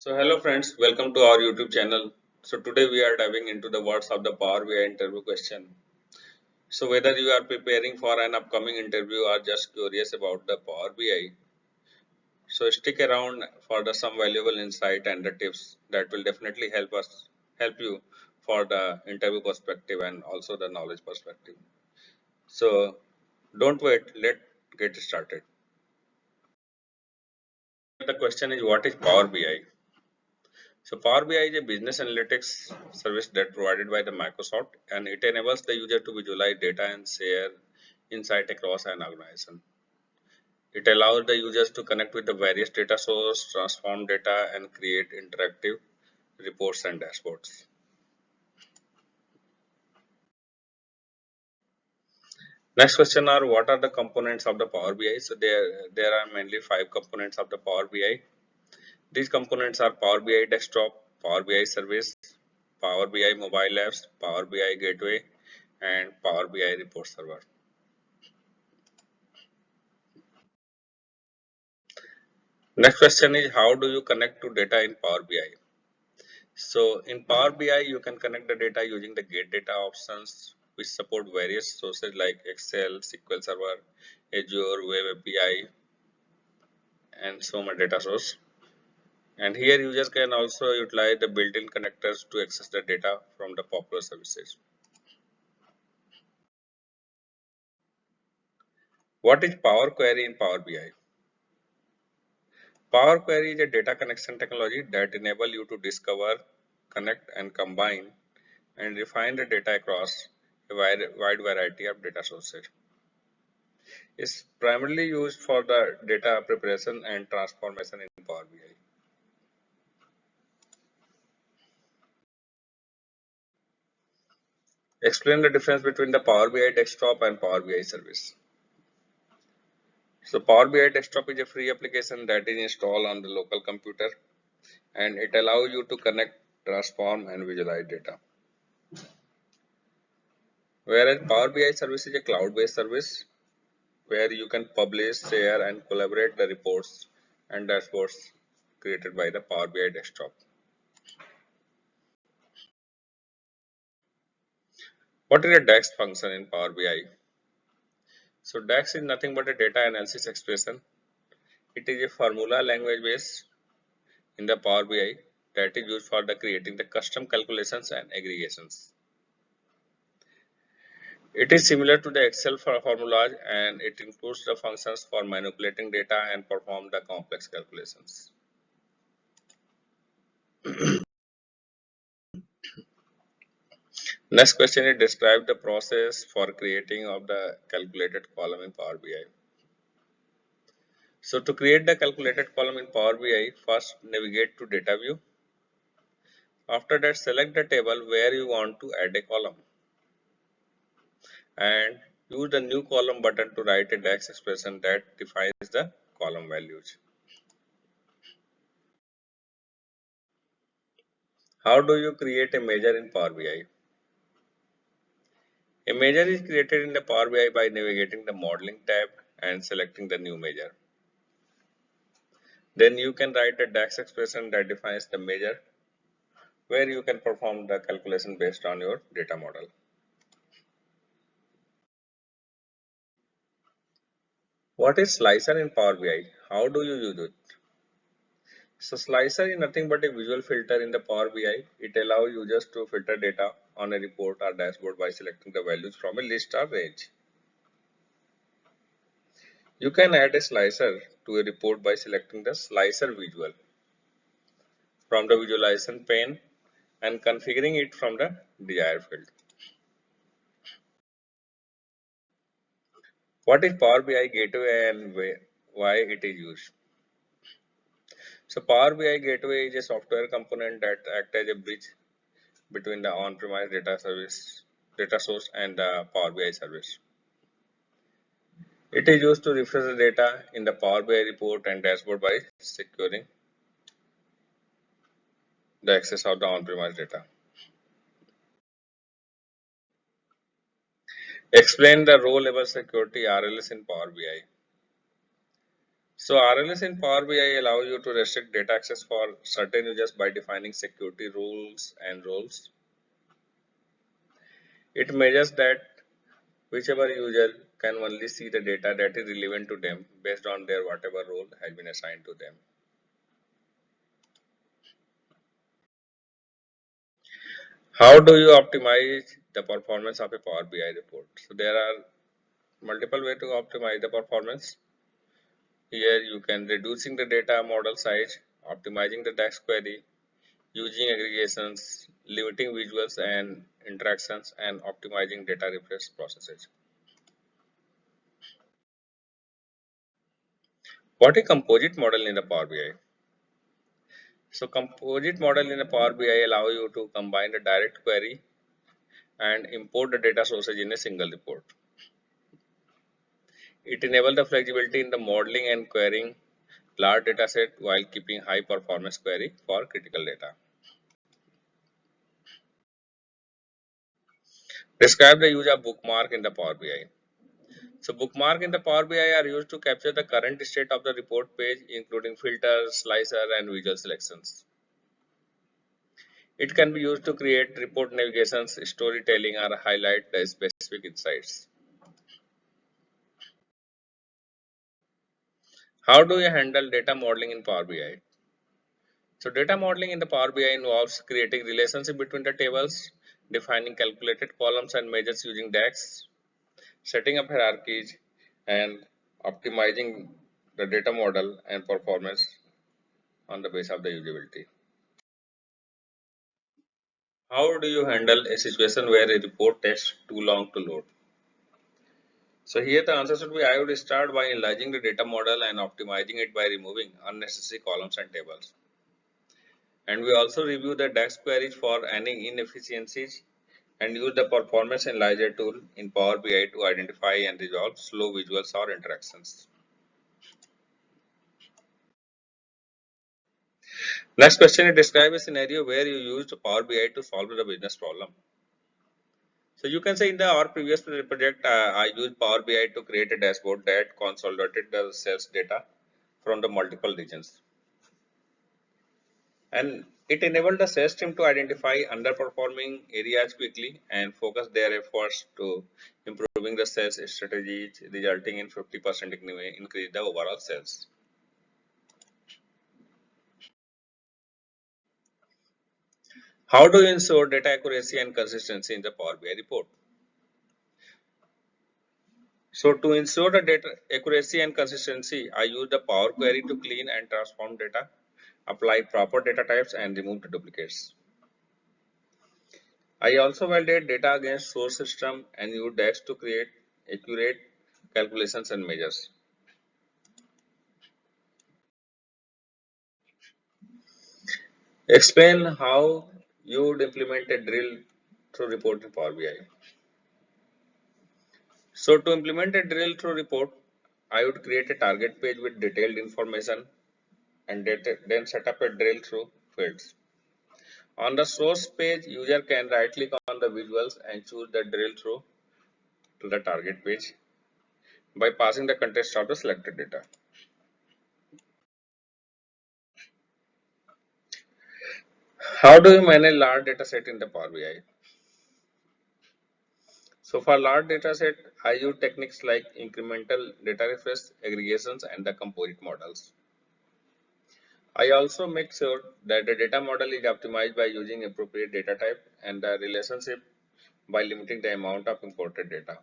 So hello friends, welcome to our YouTube channel. So today we are diving into the words of the Power BI interview question. So whether you are preparing for an upcoming interview or just curious about the Power BI, so stick around for the some valuable insight and the tips that will definitely help you for the interview perspective and also the knowledge perspective. So don't wait, let's get started. The question is, what is Power BI? So Power BI is a business analytics service that provided by the Microsoft, and it enables the user to visualize data and share insight across an organization. It allows the users to connect with the various data sources, transform data, and create interactive reports and dashboards. Next question are, what are the components of the Power BI? So there are mainly 5 components of the Power BI. These components are Power BI Desktop, Power BI Service, Power BI Mobile Apps, Power BI Gateway, and Power BI Report Server. Next question is, how do you connect to data in Power BI? So in Power BI, you can connect the data using the get data options, which support various sources like Excel, SQL Server, Azure, Web API, and so much data source. And here users can also utilize the built-in connectors to access the data from the popular services. What is Power Query in Power BI? Power Query is a data connection technology that enables you to discover, connect, and combine and refine the data across a wide variety of data sources. It's primarily used for the data preparation and transformation in Power BI. Explain the difference between the Power BI desktop and Power BI service. So Power BI desktop is a free application that is installed on the local computer, and it allows you to connect, transform, and visualize data. Whereas Power BI service is a cloud-based service where you can publish, share, and collaborate the reports and dashboards created by the Power BI desktop. What is a DAX function in Power BI? So DAX is nothing but a data analysis expression. It is a formula language base in the Power BI that is used for the creating the custom calculations and aggregations. It is similar to the Excel formulas, and it includes the functions for manipulating data and perform the complex calculations. Next question is, describe the process for creating of the calculated column in Power BI. So to create the calculated column in Power BI, first navigate to data view. After that, select the table where you want to add a column and use the new column button to write a DAX expression that defines the column values. How do you create a measure in Power BI? A measure is created in the Power BI by navigating the modeling tab and selecting the new measure. Then you can write a DAX expression that defines the measure where you can perform the calculation based on your data model. What is slicer in Power BI? How do you use it? So slicer is nothing but a visual filter in the Power BI. It allows users to filter data on a report or dashboard by selecting the values from a list or range. You can add a slicer to a report by selecting the slicer visual from the visualization pane and configuring it from the desired field. What is Power BI Gateway and why it is used? So Power BI Gateway is a software component that acts as a bridge between the on-premise data source and the Power BI service. It is used to refresh the data in the Power BI report and dashboard by securing the access of the on-premise data. Explain the row level security RLS in Power BI. So RLS in Power BI allow you to restrict data access for certain users by defining security rules and roles. It measures that whichever user can only see the data that is relevant to them based on their whatever role has been assigned to them. How do you optimize the performance of a Power BI report? So there are multiple ways to optimize the performance. Here you can reducing the data model size, optimizing the DAX query, using aggregations, limiting visuals and interactions, and optimizing data refresh processes. What a composite model in the Power BI? So composite model in the Power BI allow you to combine the direct query and import the data sources in a single report. It enables the flexibility in the modeling and querying large dataset while keeping high performance query for critical data. Describe the use of bookmark in the Power BI. So bookmark in the Power BI are used to capture the current state of the report page, including filters, slicer, and visual selections. It can be used to create report navigations, storytelling, or highlight the specific insights. How do you handle data modeling in Power BI? So data modeling in the Power BI involves creating relationship between the tables, defining calculated columns and measures using DAX, setting up hierarchies, and optimizing the data model and performance on the base of the usability. How do you handle a situation where a report takes too long to load? So here the answer should be I would start by enlarging the data model and optimizing it by removing unnecessary columns and tables. And we also review the DAX queries for any inefficiencies and use the performance analyzer tool in Power BI to identify and resolve slow visuals or interactions. Next question is describe a scenario where you used Power BI to solve the business problem. So you can say in the our previous project, I used Power BI to create a dashboard that consolidated the sales data from the multiple regions. And it enabled the sales team to identify underperforming areas quickly and focus their efforts to improving the sales strategies, resulting in 50% increase the overall sales. How do you ensure data accuracy and consistency in the Power BI report? So to ensure the data accuracy and consistency, I use the Power Query to clean and transform data, apply proper data types, and remove the duplicates. I also validate data against source system and use DAX to create accurate calculations and measures. Explain how you would implement a drill through report in Power BI. So to implement a drill through report, I would create a target page with detailed information and then set up a drill through fields. On the source page, user can right click on the visuals and choose the drill through to the target page by passing the context of the selected data. How do you manage large data set in the Power BI? So for large data set, I use techniques like incremental data refresh, aggregations, and the composite models. I also make sure that the data model is optimized by using appropriate data type and the relationship by limiting the amount of imported data.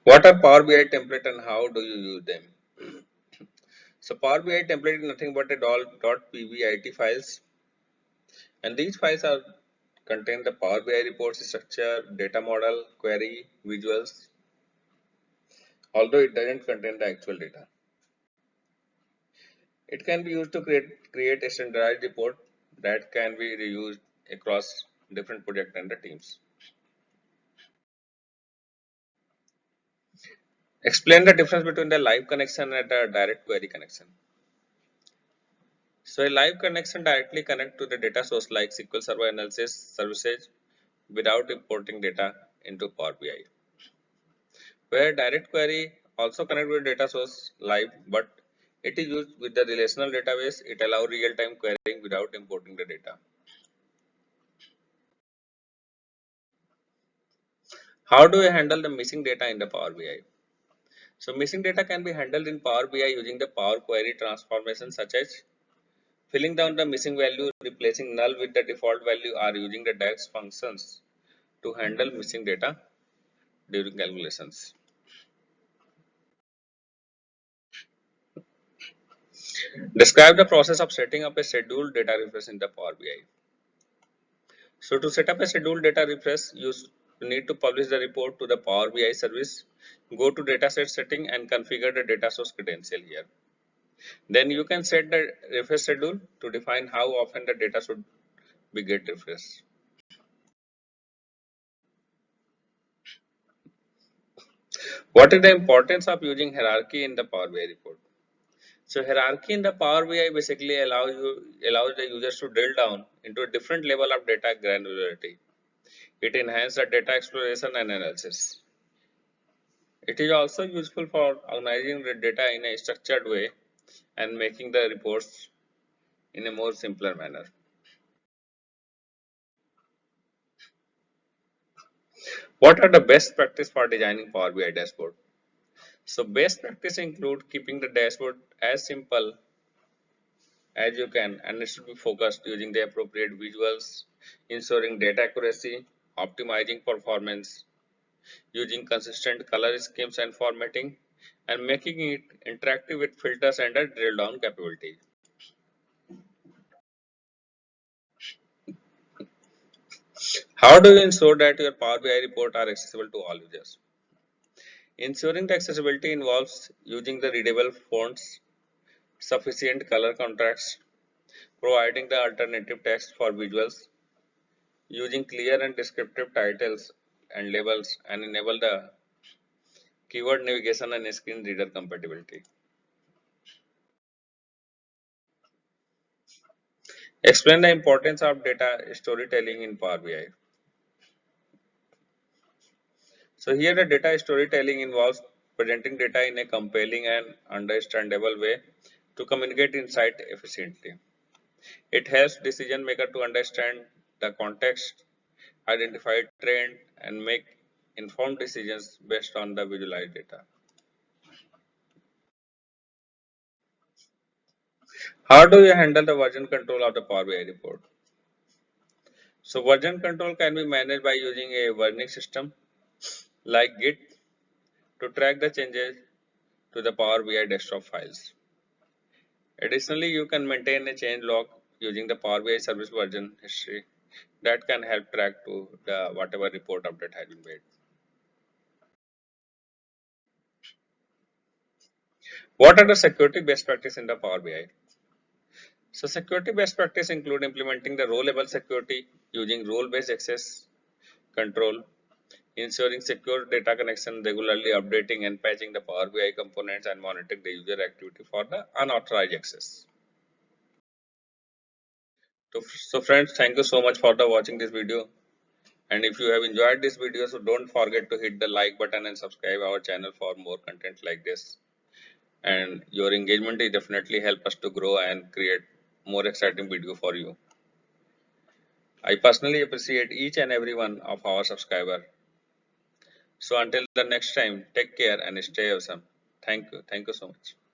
What are Power BI template and how do you use them? So Power BI template is nothing but a .pvit files, and these files are contain the Power BI report structure, data model, query, visuals, although it doesn't contain the actual data. It can be used to create a standardized report that can be reused across different projects and the teams. Explain the difference between the live connection and the direct query connection. So a live connection directly connect to the data source like SQL Server analysis services without importing data into Power BI. where direct query also connect with data source live, but it is used with the relational database. It allows real-time querying without importing the data. How do we handle the missing data in the Power BI? So missing data can be handled in Power BI using the Power Query transformation, such as filling down the missing value, replacing null with the default value, or using the DAX functions to handle missing data during calculations. Describe the process of setting up a scheduled data refresh in the Power BI. So to set up a scheduled data refresh, you need to publish the report to the Power BI service. Go to dataset setting and configure the data source credential here. Then you can set the refresh schedule to define how often the data should be get refreshed. What is the importance of using hierarchy in the Power BI report? So hierarchy in the Power BI basically allows the users to drill down into a different level of data granularity. It enhances the data exploration and analysis. It is also useful for organizing the data in a structured way and making the reports in a more simpler manner. What are the best practice for designing Power BI dashboard? So best practice include keeping the dashboard as simple as you can, and it should be focused using the appropriate visuals, ensuring data accuracy, optimizing performance, using consistent color schemes and formatting, and making it interactive with filters and a drill down capability. How do you ensure that your Power BI report are accessible to all users? Ensuring the accessibility involves using the readable fonts, sufficient color contrast, providing the alternative text for visuals, using clear and descriptive titles and labels, and enable the keyword navigation and screen reader compatibility. Explain the importance of data storytelling in Power BI. So here the data storytelling involves presenting data in a compelling and understandable way to communicate insight efficiently. It helps decision maker to understand the context, identify trend, and make informed decisions based on the visualized data. How do you handle the version control of the Power BI report? So version control can be managed by using a versioning system like Git to track the changes to the Power BI desktop files. Additionally, you can maintain a change log using the Power BI service version history that can help track to the whatever report update has been made. What are the security best practices in the Power BI? So security best practice include implementing the role-level security using role-based access control, ensuring secure data connection, regularly updating and patching the Power BI components, and monitoring the user activity for the unauthorized access. So friends, thank you so much for the watching this video. And if you have enjoyed this video, so don't forget to hit the like button and subscribe our channel for more content like this. And your engagement is definitely help us to grow and create more exciting video for you. I personally appreciate each and every one of our subscriber. So until the next time, take care and stay awesome. Thank you. Thank you so much.